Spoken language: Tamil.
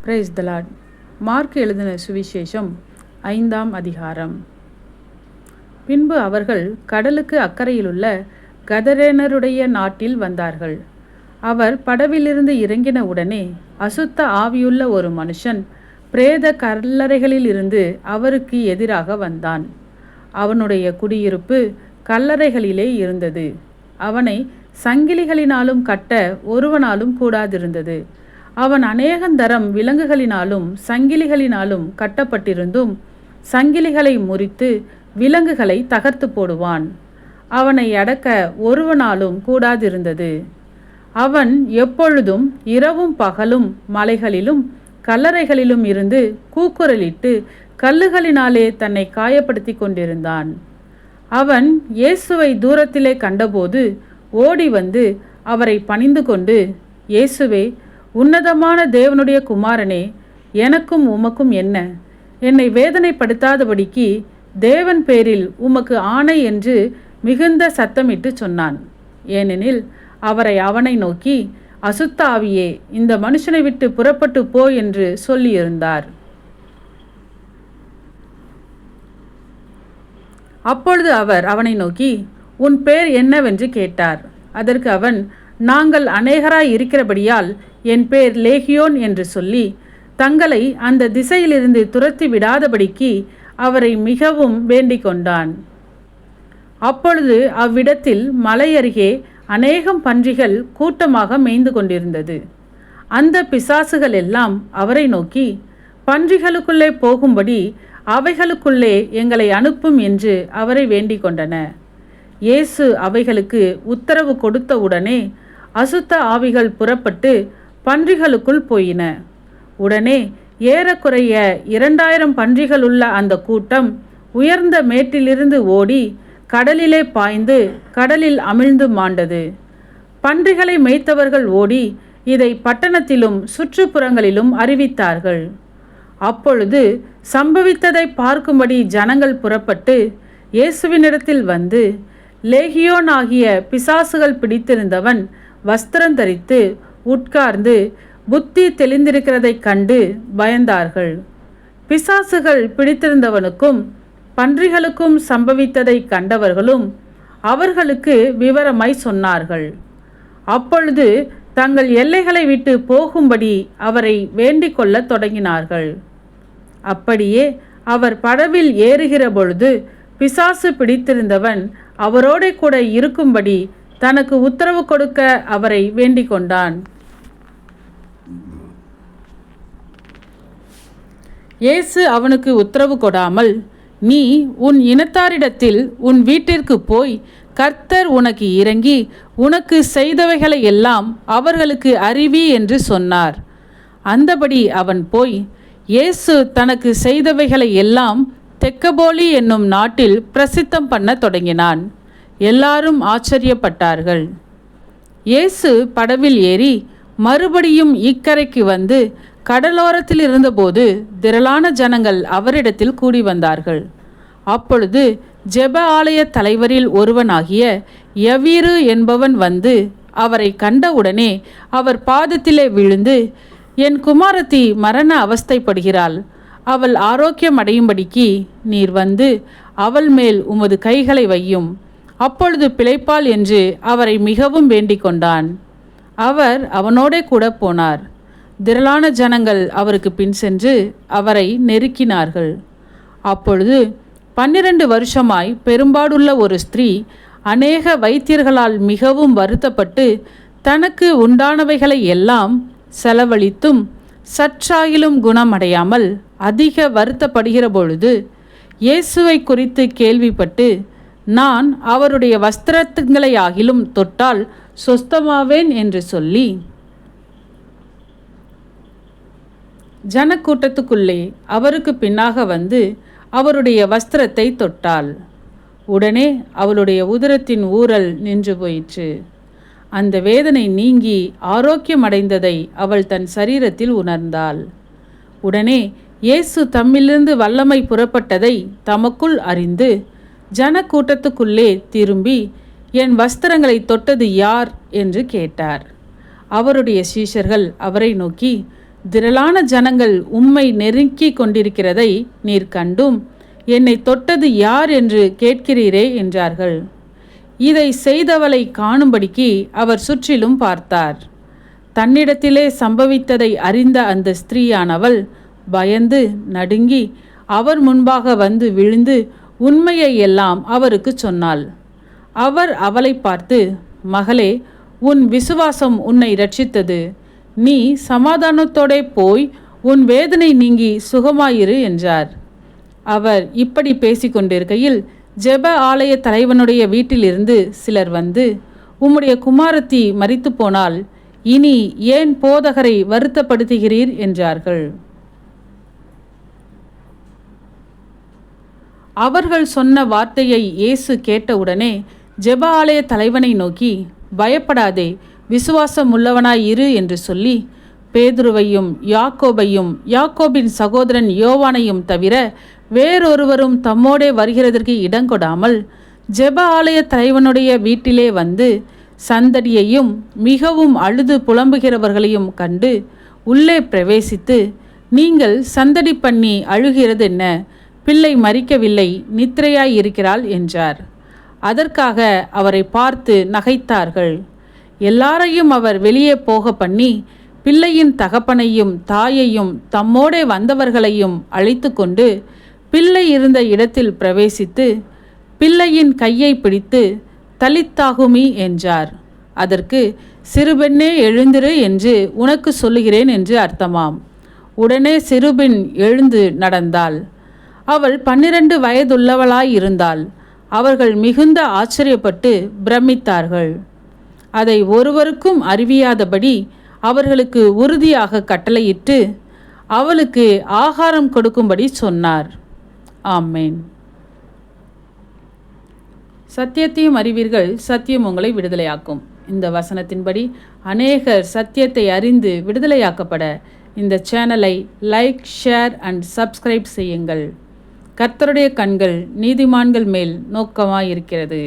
Praise the Lord. மார்க் எழுதின சுவிசேஷம் 5ஆம் அதிகாரம். பின்பு அவர்கள் கடலுக்கு அக்கறையிலுள்ள கதரேனருடைய நாட்டில் வந்தார்கள். அவர் படவிலிருந்து இறங்கின உடனே அசுத்த ஆவியுள்ள ஒரு மனுஷன் பிரேத கல்லறைகளிலிருந்து அவருக்கு எதிராக வந்தான். அவனுடைய குடியிருப்பு கல்லறைகளிலே இருந்தது. அவனை சங்கிலிகளினாலும் கட்ட ஒருவனாலும் கூடாதிருந்தது. அவன் அநேகந்தரம் விலங்குகளினாலும் சங்கிலிகளினாலும் கட்டப்பட்டிருந்தும் சங்கிலிகளை முறித்து விலங்குகளை தகர்த்து போடுவான். அவனை அடக்க ஒருவனாலும் கூடாதிருந்தது. அவன் எப்பொழுதும் இரவும் பகலும் மலைகளிலும் கல்லறைகளிலும் இருந்து கூக்குரலிட்டு கல்லுகளினாலே தன்னை காயப்படுத்தி கொண்டிருந்தான். அவன் இயேசுவை தூரத்திலே கண்டபோது ஓடி வந்து அவரை பணிந்து கொண்டு, இயேசுவே, உன்னதமான தேவனுடைய குமாரனே, எனக்கும் உமக்கும் என்ன? என்னை வேதனைப்படுத்தாதபடிக்கு தேவன் பேரில் உமக்கு ஆணை என்று மிகுந்த சத்தமிட்டு சொன்னான். ஏனெனில் அவனை நோக்கி, அசுத்த ஆவியே, இந்த மனுஷனை விட்டு புறப்பட்டு போ என்று சொல்லியிருந்தார். அப்பொழுது அவர் அவனை நோக்கி, உன் பேர் என்னவென்று கேட்டார். அதற்கு அவன், நாங்கள் அநேகராய் இருக்கிறபடியால் என் பேர் லேகியோன் என்று சொல்லி தங்களை அந்த திசையிலிருந்து துரத்தி விடாதபடிக்கு அவரை மிகவும் வேண்டிக் கொண்டான். அப்பொழுது அவ்விடத்தில் மலை அருகே அநேகம் பன்றிகள் கூட்டமாக மேய்ந்து கொண்டிருந்தது. அந்த பிசாசுகள் எல்லாம் அவரை நோக்கி, பன்றிகளுக்குள்ளே போகும்படி அவைகளுக்குள்ளே எங்களை அனுப்பும் என்று அவரை வேண்டிக் கொண்டன. இயேசு அவைகளுக்கு உத்தரவு கொடுத்தவுடனே அசுத்த ஆவிகள் புறப்பட்டு பன்றிகளுக்குள் போயின. உடனே ஏறக்குறைய 2000 பன்றிகளுள்ள அந்த கூட்டம் உயர்ந்த மேட்டிலிருந்து ஓடி கடலிலே பாய்ந்து கடலில் அமிழ்ந்து மாண்டது. பன்றிகளை மேய்த்தவர்கள் ஓடி இதை பட்டணத்திலும் சுற்றுப்புறங்களிலும் அறிவித்தார்கள். அப்பொழுது சம்பவித்ததை பார்க்கும்படி ஜனங்கள் புறப்பட்டு இயேசுவினிடத்தில் வந்து, லேகியோன் ஆகிய பிசாசுகள் பிடித்திருந்தவன் வஸ்திரம் தரித்து உட்கார்ந்து புத்தி தெளிந்திருக்கிறதைக் கண்டு பயந்தார்கள். பிசாசுகள் பிடித்திருந்தவனுக்கும் பன்றிகளுக்கும் சம்பவித்ததை கண்டவர்களும் அவர்களுக்கு விவரமாய் சொன்னார்கள். அப்பொழுது தங்கள் எல்லைகளை விட்டு போகும்படி அவரை வேண்டிக் கொள்ளத் தொடங்கினார்கள். அப்படியே அவர் படவில் ஏறுகிற பொழுது பிசாசு பிடித்திருந்தவன் அவரோட கூட இருக்கும்படி தனக்கு உத்தரவு கொடுக்க அவரை வேண்டிக் கொண்டான். இயேசு அவனுக்கு உத்தரவு கொடாமல், நீ உன் இனத்தாரிடத்தில் உன் வீட்டிற்கு போய் கர்த்தர் உனக்கு இறங்கி உனக்கு செய்தவைகளை எல்லாம் அவர்களுக்கு அறிவி என்று சொன்னார். அந்தபடி அவன் போய் இயேசு தனக்கு செய்தவைகளை எல்லாம் தெக்கப்போலி என்னும் நாட்டில் பிரசித்தம் பண்ண தொடங்கினான். எல்லாரும் ஆச்சரியப்பட்டார்கள். இயேசு படவில் ஏறி மறுபடியும் இக்கரைக்கு வந்து கடலோரத்தில் இருந்தபோது திரளான ஜனங்கள் அவரிடத்தில் கூடி வந்தார்கள். அப்பொழுது ஜெப ஆலய தலைவரில் ஒருவனாகிய யவீரு என்பவன் வந்து அவரை கண்டவுடனே அவர் பாதத்திலே விழுந்து, என் குமாரத்தி மரண அவஸ்தைப்படுகிறாள். அவள் ஆரோக்கியம் அடையும்படிக்கு நீர் வந்து அவள் மேல் உமது கைகளை வையும், அப்பொழுது பிழைப்பாள் என்று அவரை மிகவும் வேண்டிக் கொண்டான். அவர் அவனோடே கூட போனார். திரளான ஜனங்கள் அவருக்கு பின் சென்று அவரை நெருக்கினார்கள். அப்பொழுது 12 வருஷமாய் பெரும்பாடுள்ள ஒரு ஸ்திரீ அநேக வைத்தியர்களால் மிகவும் வருத்தப்பட்டு தனக்கு உண்டானவைகளை எல்லாம் செலவழித்தும் சற்றாயிலும் குணமடையாமல் அதிக வருத்தப்படுகிற பொழுது இயேசுவை குறித்து கேள்விப்பட்டு, நான் அவருடைய வஸ்திரங்களையாகிலும் தொட்டால் சொஸ்தமாவேன் என்று சொல்லி ஜனக்கூட்டத்துக்குள்ளே அவருக்கு பின்னாக வந்து அவருடைய வஸ்திரத்தை தொட்டாள். உடனே அவளுடைய உதரத்தின் ஊறல் நின்று போயிற்று. அந்த வேதனை நீங்கி ஆரோக்கியமடைந்ததை அவள் தன் சரீரத்தில் உணர்ந்தாள். உடனே இயேசு தம்மிலிருந்து வல்லமை புறப்பட்டதை தமக்குள் அறிந்து ஜனக்கூட்டத்துக்குள்ளே திரும்பி, என் வஸ்திரங்களை தொட்டது யார் என்று கேட்டார். அவருடைய சீஷர்கள் அவரை நோக்கி, திரளான ஜனங்கள் உம்மை நெருக்கி கொண்டிருக்கிறதை நீர் கண்டும் என்னை தொட்டது யார் என்று கேட்கிறீரே என்றார்கள். இதை செய்தவளை காணும்படிக்கு அவர் சுற்றிலும் பார்த்தார். தன்னிடத்திலே சம்பவித்ததை அறிந்த அந்த ஸ்திரீயானவள் பயந்து நடுங்கி அவர் முன்பாக வந்து விழுந்து உண்மையை எல்லாம் அவருக்கு சொன்னாள். அவர் அவளை பார்த்து, மகளே, உன் விசுவாசம் உன்னை இரட்சித்தது. நீ சமாதானத்தோடே போய் உன் வேதனை நீங்கி சுகமாயிரு என்றார். அவர் இப்படி பேசிக்கொண்டிருக்கையில் ஜெப ஆலய தலைவனுடைய வீட்டிலிருந்து சிலர் வந்து, உம்முடைய குமாரத்தி மரித்து போனால் இனி ஏன் போதகரை வருத்தப்படுத்துகிறீர் என்றார்கள். அவர்கள் சொன்ன வார்த்தையை இயேசு கேட்டவுடனே ஜெப ஆலய தலைவனை நோக்கி, பயப்படாதே, விசுவாசம் உள்ளவனாய் இரு என்று சொல்லி பேதுருவையும் யாக்கோபையும் யாக்கோபின் சகோதரன் யோவானையும் தவிர வேறொருவரும் தம்மோடே வருகிறதற்கு இடங்கொடாமல் ஜெப ஆலய தலைவனுடைய வீட்டிலே வந்து சந்தடியையும் மிகவும் அழுது புலம்புகிறவர்களையும் கண்டு உள்ளே பிரவேசித்து, நீங்கள் சந்தடி பண்ணி அழுகிறது என்ன? பிள்ளை மரிக்கவில்லை, நித்திரையாய் இருக்கிறாள் என்றார். அதற்காக அவரை பார்த்து நகைத்தார்கள். எல்லாரையும் அவர் வெளியே போக பண்ணி பிள்ளையின் தகப்பனையும் தாயையும் தம்மோடே வந்தவர்களையும் அழைத்து கொண்டு பிள்ளை இருந்த இடத்தில் பிரவேசித்து பிள்ளையின் கையை பிடித்து தலித்தாகுமி என்றார். அதற்கு, சிறுபெண்ணே எழுந்திரு என்று உனக்கு சொல்லுகிறேன் என்று அர்த்தமாம். உடனே சிறுபெண் எழுந்து நடந்தாள். அவள் 12 வயதுள்ளவளாயிருந்தாள். அவர்கள் மிகுந்த ஆச்சரியப்பட்டு பிரமித்தார்கள். அதை ஒருவருக்கும் அறிவியாதபடி அவர்களுக்கு உறுதியாக கட்டளையிட்டு அவளுக்கு ஆகாரம் கொடுக்கும்படி சொன்னார். ஆமேன். சத்தியத்தையும் அறிவீர்கள், சத்தியம் உங்களை விடுதலையாக்கும். இந்த வசனத்தின்படி அநேகர் சத்தியத்தை அறிந்து விடுதலையாக்கப்பட இந்த சேனலை லைக், ஷேர் அண்ட் சப்ஸ்கிரைப் செய்யுங்கள். கர்த்தருடைய கண்கள் நீதிமான்கள் மேல் நோக்கமாயிருக்கிறது.